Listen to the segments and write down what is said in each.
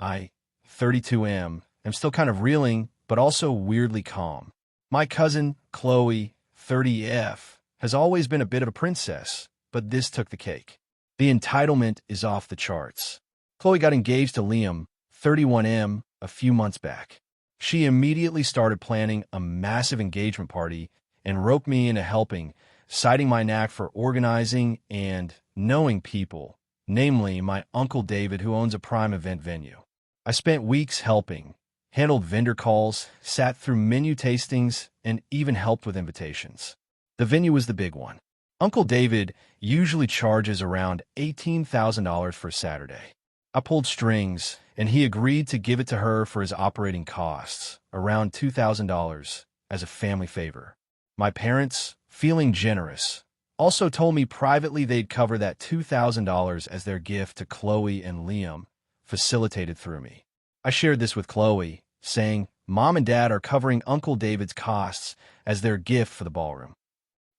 I, 32M, am still kind of reeling, but also weirdly calm. My cousin, Qley, 30F, has always been a bit of a princess, but this took the cake. The entitlement is off the charts. Qley got engaged to Liam, 31M, a few months back. She immediately started planning a massive engagement party and roped me into helping, citing my knack for organizing and knowing people, namely my Uncle David, who owns a prime event venue. I spent weeks helping, handled vendor calls, sat through menu tastings, and even helped with invitations. The venue was the big one. Uncle David usually charges around $18,000 for a Saturday. I pulled strings, and he agreed to give it to her for his operating costs, around $2,000, as a family favor. My parents, feeling generous, also told me privately they'd cover that $2,000 as their gift to Qley and Liam, facilitated through me. I shared this with Qley, saying, "Mom and Dad are covering Uncle David's costs as their gift for the ballroom."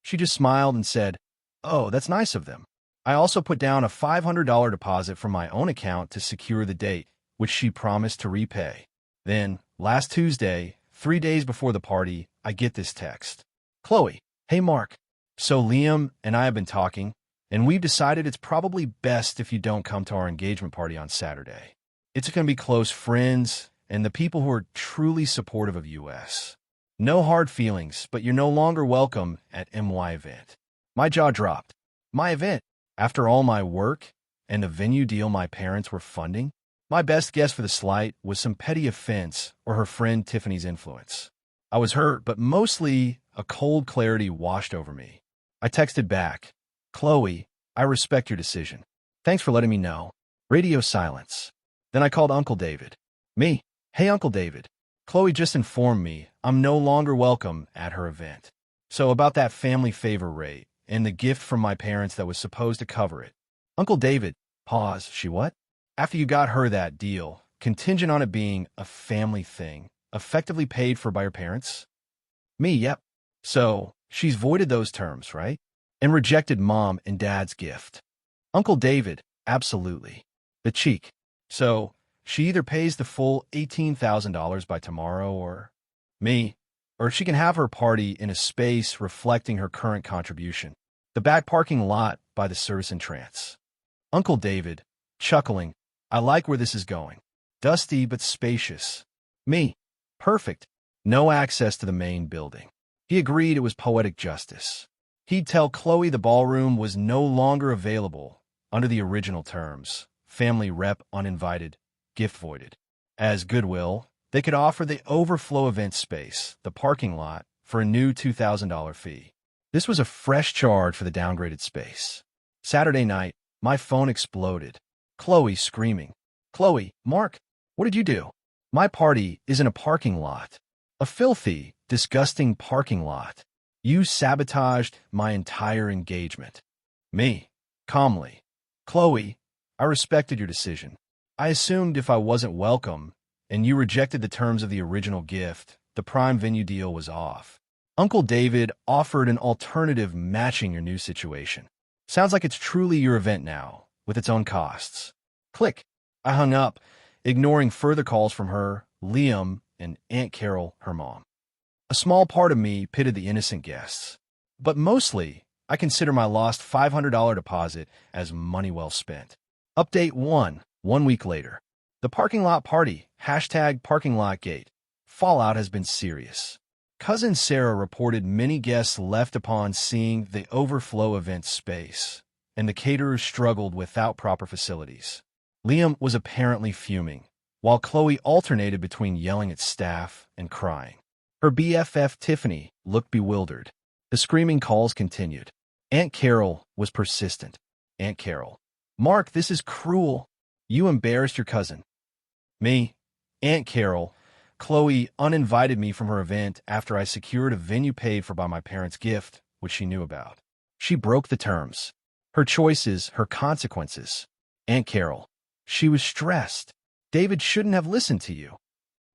She just smiled and said, "Oh, that's nice of them." I also put down a $500 deposit from my own account to secure the date, which she promised to repay. Then, last Tuesday, 3 days before the party, I get this text. "Qley, hey Mark. So Liam and I have been talking, and we've decided it's probably best if you don't come to our engagement party on Saturday. It's going to be close friends and the people who are truly supportive of US. No hard feelings, but you're no longer welcome at MY event." My jaw dropped. My event? After all my work and the venue deal my parents were funding? My best guess for the slight was some petty offense or her friend Tiffany's influence. I was hurt, but mostly a cold clarity washed over me. I texted back, "Qley, I respect your decision. Thanks for letting me know." Radio silence. Then I called Uncle David. "Me? Hey Uncle David. Qley just informed me I'm no longer welcome at her event. So about that family favor rate and the gift from my parents that was supposed to cover it." Uncle David, pause, "She what?" "After you got her that deal, contingent on it being a family thing, effectively paid for by her parents?" Me, yep. "So she's voided those terms, right? And rejected Mom and Dad's gift?" Uncle David, "Absolutely." The cheek. "So she either pays the full $18,000 by tomorrow or..." Me, "Or she can have her party in a space reflecting her current contribution. The back parking lot by the service entrance." Uncle David, chuckling, "I like where this is going. Dusty but spacious." Me, "Perfect. No access to the main building." He agreed it was poetic justice. He'd tell Qley the ballroom was no longer available under the original terms, family rep uninvited, gift voided. As goodwill, they could offer the overflow event space, the parking lot, for a new $2,000 fee. This was a fresh charge for the downgraded space. Saturday night, my phone exploded. Qley screaming, "Qley, Mark, what did you do? My party is in a parking lot. A filthy, disgusting parking lot. You sabotaged my entire engagement." Me, calmly, "Qley, I respected your decision. I assumed if I wasn't welcome and you rejected the terms of the original gift, the prime venue deal was off. Uncle David offered an alternative matching your new situation. Sounds like it's truly your event now, with its own costs." Click. I hung up, ignoring further calls from her, Liam, and Aunt Carol, her mom. A small part of me pitted the innocent guests, but mostly I consider my lost $500 deposit as money well spent. Update 1 week later. The parking lot party, #parking lot gate. Fallout has been serious. Cousin Sarah reported many guests left upon seeing the overflow event space, and the caterers struggled without proper facilities. Liam was apparently fuming, while Qley alternated between yelling at staff and crying. Her BFF Tiffany looked bewildered. The screaming calls continued. Aunt Carol was persistent. Aunt Carol, "Mark, this is cruel. You embarrassed your cousin." Me, Aunt Carol, "Qley uninvited me from her event after I secured a venue paid for by my parents' gift, which she knew about. She broke the terms. Her choices, her consequences." Aunt Carol, "She was stressed. David shouldn't have listened to you."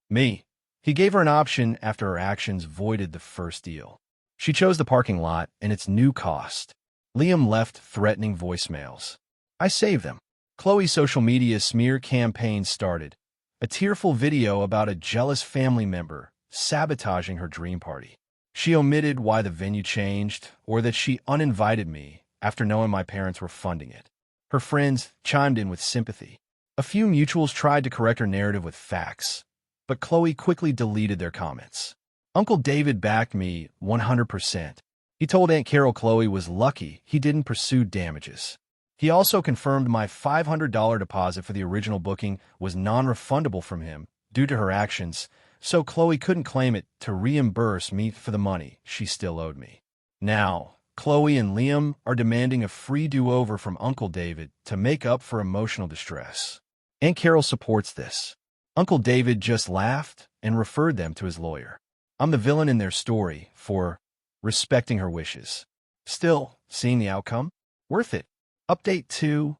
Me, "He gave her an option after her actions voided the first deal. She chose the parking lot and its new cost." Liam left threatening voicemails. I saved them. Qley's social media smear campaign started. A tearful video about a jealous family member sabotaging her dream party. She omitted why the venue changed or that she uninvited me after knowing my parents were funding it. Her friends chimed in with sympathy. A few mutuals tried to correct her narrative with facts, but Qley quickly deleted their comments. Uncle David backed me 100%. He told Aunt Carol Qley was lucky he didn't pursue damages. He also confirmed my $500 deposit for the original booking was non-refundable from him due to her actions, so Qley couldn't claim it to reimburse me for the money she still owed me. Now, Qley and Liam are demanding a free do-over from Uncle David to make up for emotional distress. Aunt Carol supports this. Uncle David just laughed and referred them to his lawyer. I'm the villain in their story for respecting her wishes. Still, seeing the outcome? Worth it. Update 2.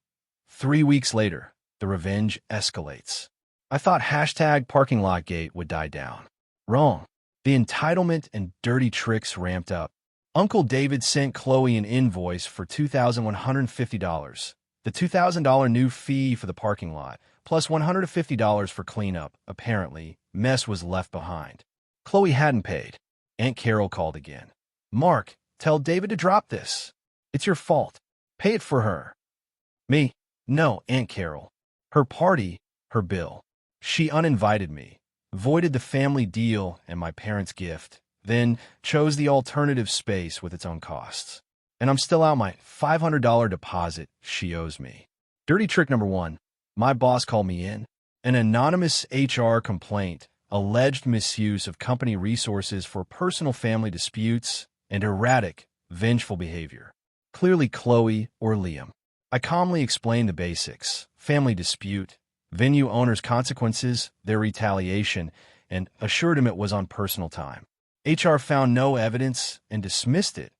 3 weeks later, the revenge escalates. I thought #ParkingLotGate would die down. Wrong. The entitlement and dirty tricks ramped up. Uncle David sent Qley an invoice for $2,150, the $2,000 new fee for the parking lot, plus $150 for cleanup. Apparently, mess was left behind. Qley hadn't paid. Aunt Carol called again. Mark, tell David to drop this. It's your fault. Pay it for her. Me? No, Aunt Carol. Her party, her bill. She uninvited me, voided the family deal and my parents' gift, then chose the alternative space with its own costs. And I'm still out my $500 deposit she owes me. Dirty trick number 1. My boss called me in. An anonymous HR complaint alleged misuse of company resources for personal family disputes and erratic, vengeful behavior. Clearly Qley or Liam. I calmly explained the basics: family dispute, venue owner's consequences, their retaliation, and assured him it was on personal time. HR found no evidence and dismissed it,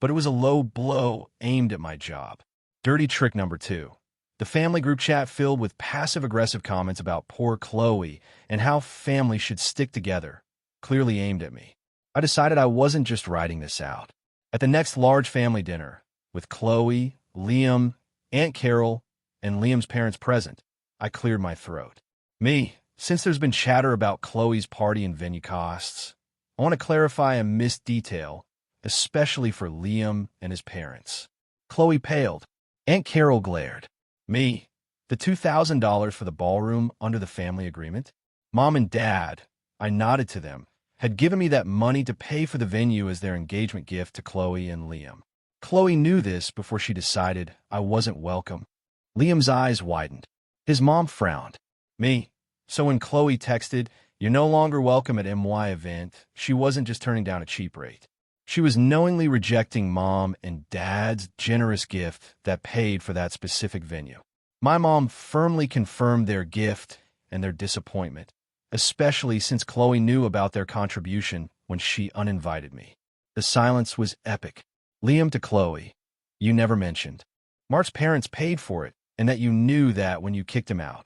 but it was a low blow aimed at my job. Dirty trick number 2. The family group chat filled with passive-aggressive comments about poor Qley and how family should stick together, clearly aimed at me. I decided I wasn't just writing this out. At the next large family dinner, with Qley, Liam, Aunt Carol, and Liam's parents present, I cleared my throat. Since there's been chatter about Qley's party and venue costs, I want to clarify a missed detail, especially for Liam and his parents. Qley paled. Aunt Carol glared. The $2,000 for the ballroom under the family agreement? Mom and Dad, I nodded to them, had given me that money to pay for the venue as their engagement gift to Qley and Liam. Qley knew this before she decided I wasn't welcome. Liam's eyes widened. His mom frowned. So when Qley texted, "You're no longer welcome at MY event," she wasn't just turning down a cheap rate. She was knowingly rejecting Mom and Dad's generous gift that paid for that specific venue. My mom firmly confirmed their gift and their disappointment, especially since Qley knew about their contribution when she uninvited me. The silence was epic. Liam to Qley. You never mentioned Mark's parents paid for it, and that you knew that when you kicked him out.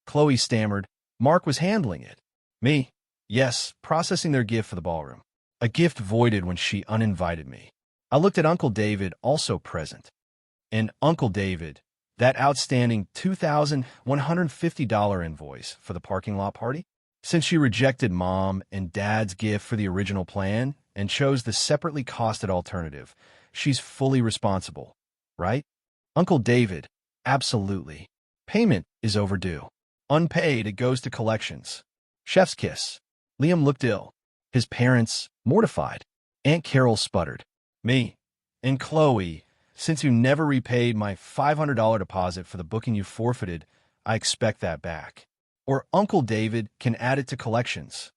Qley stammered. Mark was handling it. Yes, processing their gift for the ballroom. A gift voided when she uninvited me. I looked at Uncle David, also present. And Uncle David, that outstanding $2,150 invoice for the parking lot party? Since she rejected Mom and Dad's gift for the original plan and chose the separately costed alternative, she's fully responsible, right? Uncle David, absolutely. Payment is overdue. Unpaid, it goes to collections. Chef's kiss. Liam looked ill. His parents, mortified. Aunt Carol sputtered. And Qley, since you never repaid my $500 deposit for the booking you forfeited, I expect that back. Or Uncle David can add it to collections.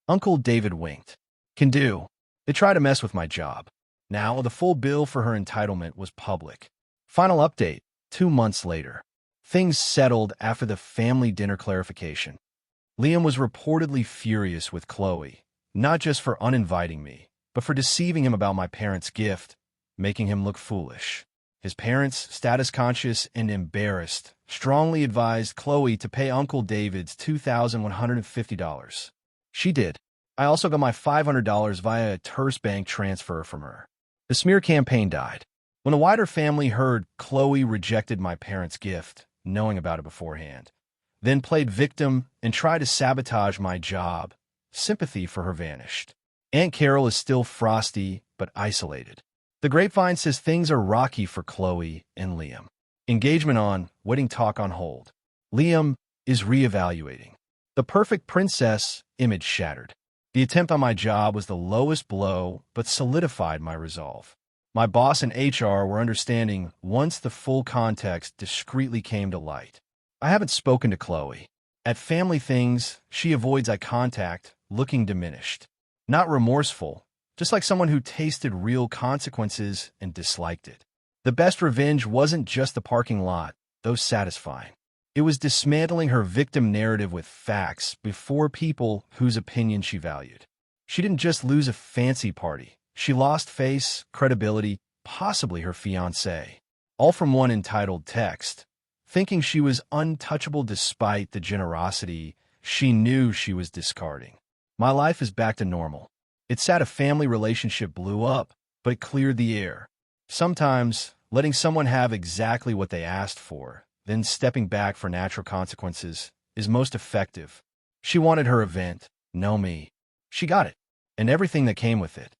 Uncle David winked. Can do. They try to mess with my job. Now, the full bill for her entitlement was public. Final update, 2 months later. Things settled after the family dinner clarification. Liam was reportedly furious with Qley, not just for uninviting me, but for deceiving him about my parents' gift, making him look foolish. His parents, status-conscious and embarrassed, strongly advised Qley to pay Uncle David's $2,150. She did. I also got my $500 via a terse bank transfer from her. The smear campaign died. When the wider family heard Qley rejected my parents' gift, knowing about it beforehand, then played victim and tried to sabotage my job. Sympathy for her vanished. Aunt Carol is still frosty, but isolated. The grapevine says things are rocky for Qley and Liam. Engagement on, wedding talk on hold. Liam is reevaluating. The perfect princess image shattered. The attempt on my job was the lowest blow, but solidified my resolve. My boss and HR were understanding once the full context discreetly came to light. I haven't spoken to Qley. At family things, she avoids eye contact, looking diminished. Not remorseful, just like someone who tasted real consequences and disliked it. The best revenge wasn't just the parking lot, though satisfying. It was dismantling her victim narrative with facts before people whose opinion she valued. She didn't just lose a fancy party. She lost face, credibility, possibly her fiancé. All from one entitled text, thinking she was untouchable despite the generosity she knew she was discarding. My life is back to normal. It's sad a family relationship blew up, but it cleared the air. Sometimes, letting someone have exactly what they asked for, then stepping back for natural consequences, is most effective. She wanted her event, no me. She got it, and everything that came with it.